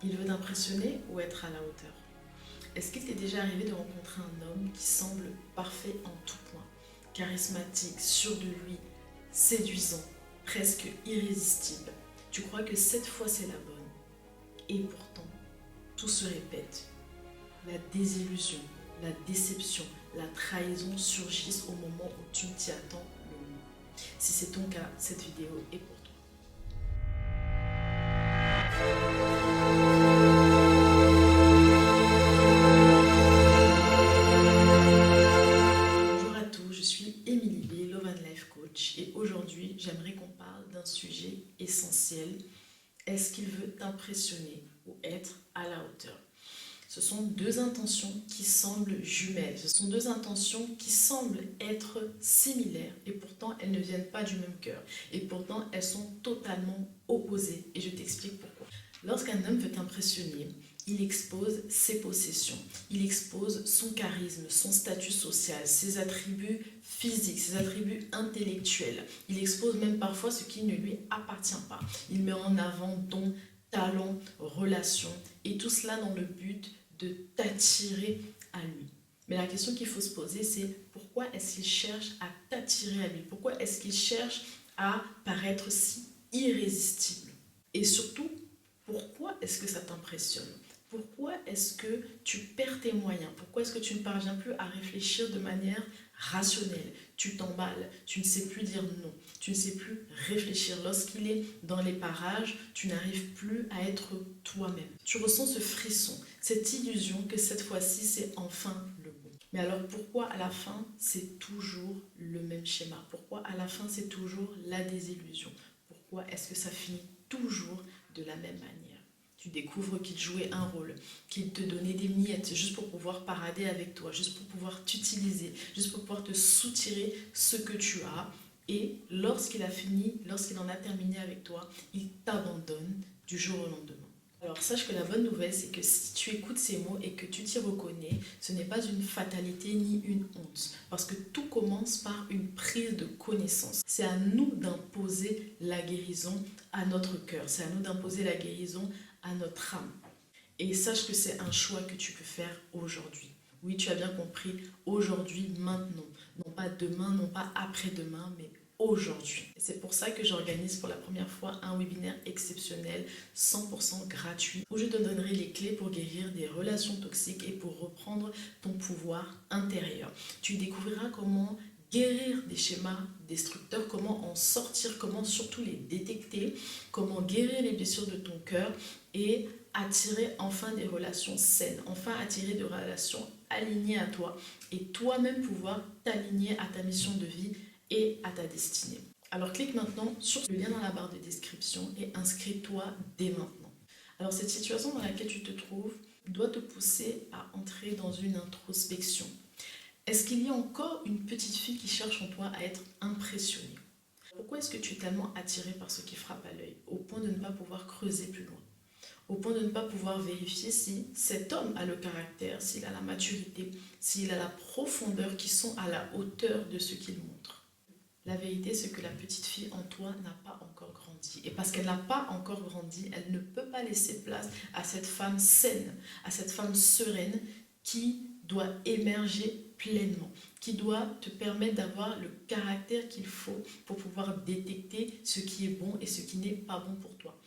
Il veut t'impressionner ou être à la hauteur? Est-ce qu'il t'est déjà arrivé de rencontrer un homme qui semble parfait en tout point, charismatique, sûr de lui, séduisant, presque irrésistible? Tu crois que cette fois c'est la bonne. Et pourtant, tout se répète. La désillusion, la déception, la trahison surgissent au moment où tu ne t'y attends le moins. Si c'est ton cas, cette vidéo est pour toi. Bonjour à tous, je suis Émilie B, Love and Life Coach et aujourd'hui j'aimerais qu'on parle d'un sujet essentiel. Est-ce qu'il veut t'impressionner ou être à la hauteur? Ce sont deux intentions qui semblent jumelles, ce sont deux intentions qui semblent être similaires et pourtant elles ne viennent pas du même cœur et pourtant elles sont totalement opposées et je t'explique pourquoi. Lorsqu'un homme veut t'impressionner, il expose ses possessions, il expose son charisme, son statut social, ses attributs physiques, ses attributs intellectuels. Il expose même parfois ce qui ne lui appartient pas. Il met en avant dons, talents, relations et tout cela dans le but de t'attirer à lui. Mais la question qu'il faut se poser, c'est pourquoi est-ce qu'il cherche à t'attirer à lui? Pourquoi est-ce qu'il cherche à paraître si irrésistible? Et surtout, pourquoi est-ce que ça t'impressionne? Pourquoi est-ce que tu perds tes moyens? Pourquoi est-ce que tu ne parviens plus à réfléchir de manière rationnelle? Tu t'emballes, tu ne sais plus dire non, tu ne sais plus réfléchir. Lorsqu'il est dans les parages, tu n'arrives plus à être toi-même. Tu ressens ce frisson, cette illusion que cette fois-ci, c'est enfin le bon. Mais alors pourquoi à la fin, c'est toujours le même schéma? Pourquoi à la fin, c'est toujours la désillusion? Pourquoi est-ce que ça finit toujours de la même manière? Tu découvres qu'il jouait un rôle, qu'il te donnait des miettes juste pour pouvoir parader avec toi, juste pour pouvoir t'utiliser, juste pour pouvoir te soutirer ce que tu as. Et lorsqu'il a fini, lorsqu'il en a terminé avec toi, il t'abandonne du jour au lendemain. Alors sache que la bonne nouvelle, c'est que si tu écoutes ces mots et que tu t'y reconnais, ce n'est pas une fatalité ni une honte. Parce que tout commence par une prise de connaissance. C'est à nous d'imposer la guérison à notre cœur. C'est à nous d'imposer la guérison à notre âme. Et sache que c'est un choix que tu peux faire aujourd'hui. Oui, tu as bien compris, aujourd'hui, maintenant. Non pas demain, non pas après-demain, mais aujourd'hui. C'est pour ça que j'organise pour la première fois un webinaire exceptionnel, 100% gratuit, où je te donnerai les clés pour guérir des relations toxiques et pour reprendre ton pouvoir intérieur. Tu découvriras comment guérir des schémas destructeurs, comment en sortir, comment surtout les détecter, comment guérir les blessures de ton cœur et attirer enfin des relations saines, enfin attirer des relations alignées à toi et toi-même pouvoir t'aligner à ta mission de vie et à ta destinée. Alors clique maintenant sur le lien dans la barre de description et inscris-toi dès maintenant. Alors cette situation dans laquelle tu te trouves doit te pousser à entrer dans une introspection. Est-ce qu'il y a encore une petite fille qui cherche en toi à être impressionnée? Pourquoi est-ce que tu es tellement attiré par ce qui frappe à l'œil, au point de ne pas pouvoir creuser plus loin? Au point de ne pas pouvoir vérifier si cet homme a le caractère, s'il a la maturité, s'il a la profondeur qui sont à la hauteur de ce qu'il montre. La vérité, c'est que la petite fille en toi n'a pas encore grandi. Et parce qu'elle n'a pas encore grandi, elle ne peut pas laisser place à cette femme saine, à cette femme sereine qui doit émerger pleinement, qui doit te permettre d'avoir le caractère qu'il faut pour pouvoir détecter ce qui est bon et ce qui n'est pas bon pour toi.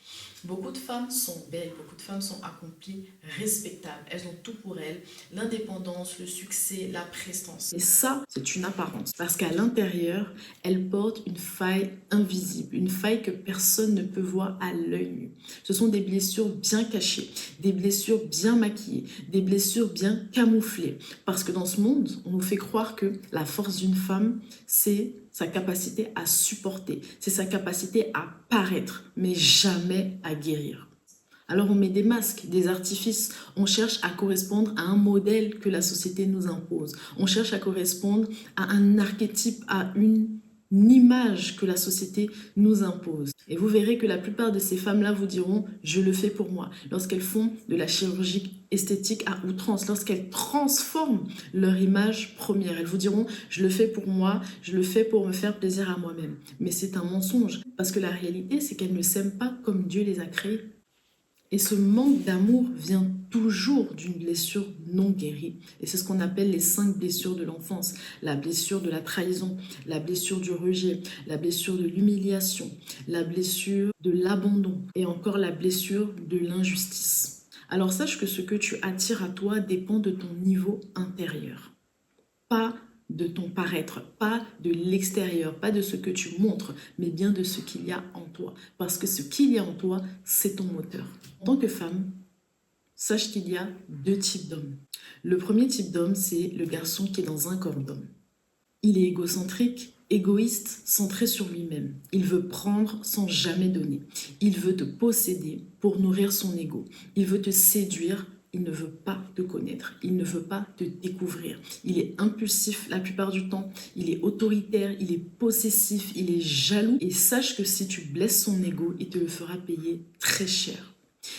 Beaucoup de femmes sont belles, beaucoup de femmes sont accomplies, respectables. Elles ont tout pour elles, l'indépendance, le succès, la prestance. Et ça, c'est une apparence. Parce qu'à l'intérieur, elles portent une faille invisible, une faille que personne ne peut voir à l'œil nu. Ce sont des blessures bien cachées, des blessures bien maquillées, des blessures bien camouflées. Parce que dans ce monde, on nous fait croire que la force d'une femme, c'est sa capacité à supporter, c'est sa capacité à paraître, mais jamais à guérir. Alors on met des masques, des artifices, on cherche à correspondre à un modèle que la société nous impose. On cherche à correspondre à un archétype, à une image que la société nous impose. Et vous verrez que la plupart de ces femmes-là vous diront « je le fais pour moi ». Lorsqu'elles font de la chirurgie esthétique à outrance, lorsqu'elles transforment leur image première, elles vous diront « je le fais pour moi, je le fais pour me faire plaisir à moi-même ». Mais c'est un mensonge, parce que la réalité, c'est qu'elles ne s'aiment pas comme Dieu les a créées. Et ce manque d'amour vient toujours d'une blessure non guérie. Et c'est ce qu'on appelle les 5 blessures de l'enfance. La blessure de la trahison, la blessure du rejet, la blessure de l'humiliation, la blessure de l'abandon et encore la blessure de l'injustice. Alors sache que ce que tu attires à toi dépend de ton niveau intérieur. Pas de ton paraître, pas de l'extérieur, pas de ce que tu montres, mais bien de ce qu'il y a en toi. Parce que ce qu'il y a en toi, c'est ton moteur. En tant que femme, sache qu'il y a 2 types d'hommes. Le premier type d'homme, c'est le garçon qui est dans un corps d'homme. Il est égocentrique, égoïste, centré sur lui-même. Il veut prendre sans jamais donner. Il veut te posséder pour nourrir son ego. Il veut te séduire. Il ne veut pas te connaître, il ne veut pas te découvrir. Il est impulsif la plupart du temps, il est autoritaire, il est possessif, il est jaloux. Et sache que si tu blesses son ego, il te le fera payer très cher.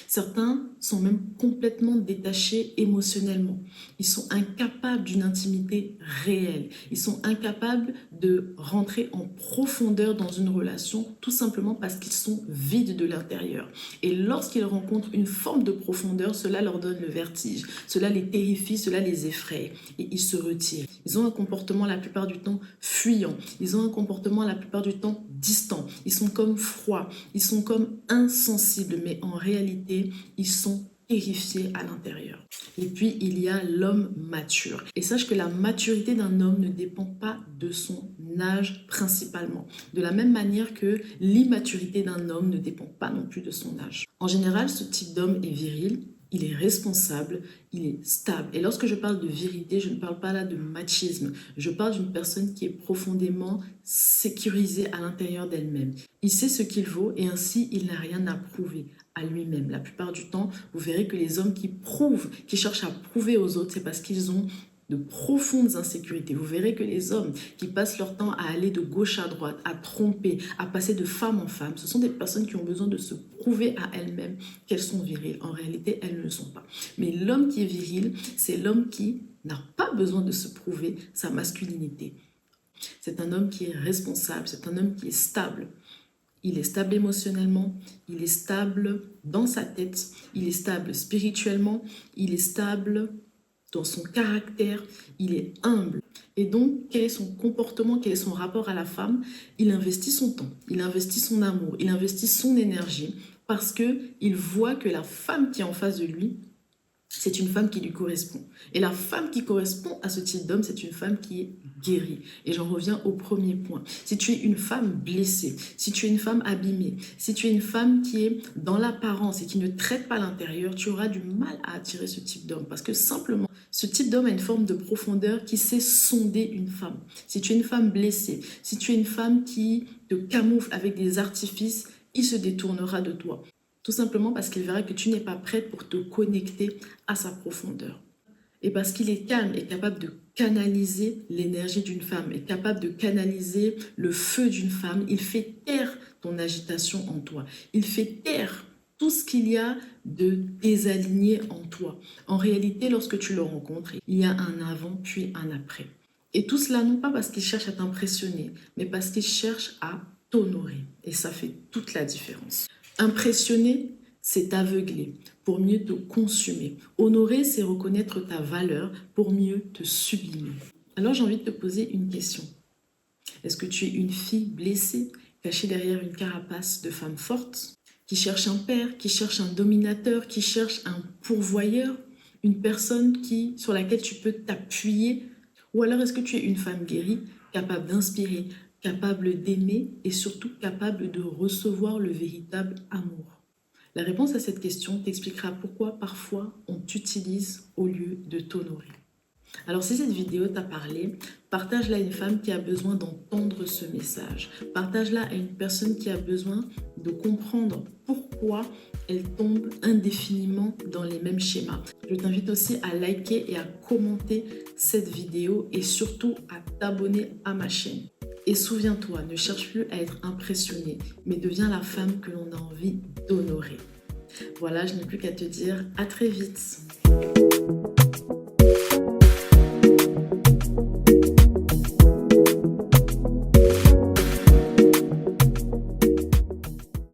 Certains sont même complètement détachés émotionnellement. Ils sont incapables d'une intimité réelle. Ils sont incapables de rentrer en profondeur dans une relation tout simplement parce qu'ils sont vides de l'intérieur. Et lorsqu'ils rencontrent une forme de profondeur, cela leur donne le vertige. Cela les terrifie, cela les effraie. Et ils se retirent. Ils ont un comportement la plupart du temps fuyant. Ils ont un comportement la plupart du temps distant. Ils sont comme froids. Ils sont comme insensibles. Mais en réalité, ils sont terrifiés à l'intérieur. Et puis, il y a l'homme mature. Et sache que la maturité d'un homme ne dépend pas de son âge principalement. De la même manière que l'immaturité d'un homme ne dépend pas non plus de son âge. En général, ce type d'homme est viril, il est responsable, il est stable. Et lorsque je parle de virilité, je ne parle pas là de machisme. Je parle d'une personne qui est profondément sécurisée à l'intérieur d'elle-même. Il sait ce qu'il vaut et ainsi, il n'a rien à prouver à lui-même. La plupart du temps, vous verrez que les hommes qui prouvent, qui cherchent à prouver aux autres, c'est parce qu'ils ont de profondes insécurités. Vous verrez que les hommes qui passent leur temps à aller de gauche à droite, à tromper, à passer de femme en femme, ce sont des personnes qui ont besoin de se prouver à elles-mêmes qu'elles sont viriles. En réalité, elles ne le sont pas. Mais l'homme qui est viril, c'est l'homme qui n'a pas besoin de se prouver sa masculinité. C'est un homme qui est responsable, c'est un homme qui est stable. Il est stable émotionnellement, il est stable dans sa tête, il est stable spirituellement, il est stable dans son caractère, il est humble. Et donc, quel est son comportement, quel est son rapport à la femme? Il investit son temps, il investit son amour, il investit son énergie parce qu'il voit que la femme qui est en face de lui, c'est une femme qui lui correspond. Et la femme qui correspond à ce type d'homme, c'est une femme qui est guérie. Et j'en reviens au premier point. Si tu es une femme blessée, si tu es une femme abîmée, si tu es une femme qui est dans l'apparence et qui ne traite pas l'intérieur, tu auras du mal à attirer ce type d'homme. Parce que simplement, ce type d'homme a une forme de profondeur qui sait sonder une femme. Si tu es une femme blessée, si tu es une femme qui te camoufle avec des artifices, il se détournera de toi. Tout simplement parce qu'il verra que tu n'es pas prête pour te connecter à sa profondeur. Et parce qu'il est calme et capable de canaliser l'énergie d'une femme, est capable de canaliser le feu d'une femme, il fait taire ton agitation en toi. Il fait taire tout ce qu'il y a de désaligné en toi. En réalité, lorsque tu le rencontres, il y a un avant puis un après. Et tout cela non pas parce qu'il cherche à t'impressionner, mais parce qu'il cherche à t'honorer. Et ça fait toute la différence. Impressionner, c'est t'aveugler pour mieux te consumer. Honorer, c'est reconnaître ta valeur pour mieux te sublimer. Alors j'ai envie de te poser une question. Est-ce que tu es une fille blessée, cachée derrière une carapace de femme forte, qui cherche un père, qui cherche un dominateur, qui cherche un pourvoyeur, une personne sur laquelle tu peux t'appuyer? Ou alors est-ce que tu es une femme guérie, capable d'inspirer, capable d'aimer et surtout capable de recevoir le véritable amour? La réponse à cette question t'expliquera pourquoi parfois on t'utilise au lieu de t'honorer. Alors si cette vidéo t'a parlé, partage-la à une femme qui a besoin d'entendre ce message. Partage-la à une personne qui a besoin de comprendre pourquoi elle tombe indéfiniment dans les mêmes schémas. Je t'invite aussi à liker et à commenter cette vidéo et surtout à t'abonner à ma chaîne. Et souviens-toi, ne cherche plus à être impressionné, mais deviens la femme que l'on a envie d'honorer. Voilà, je n'ai plus qu'à te dire à très vite.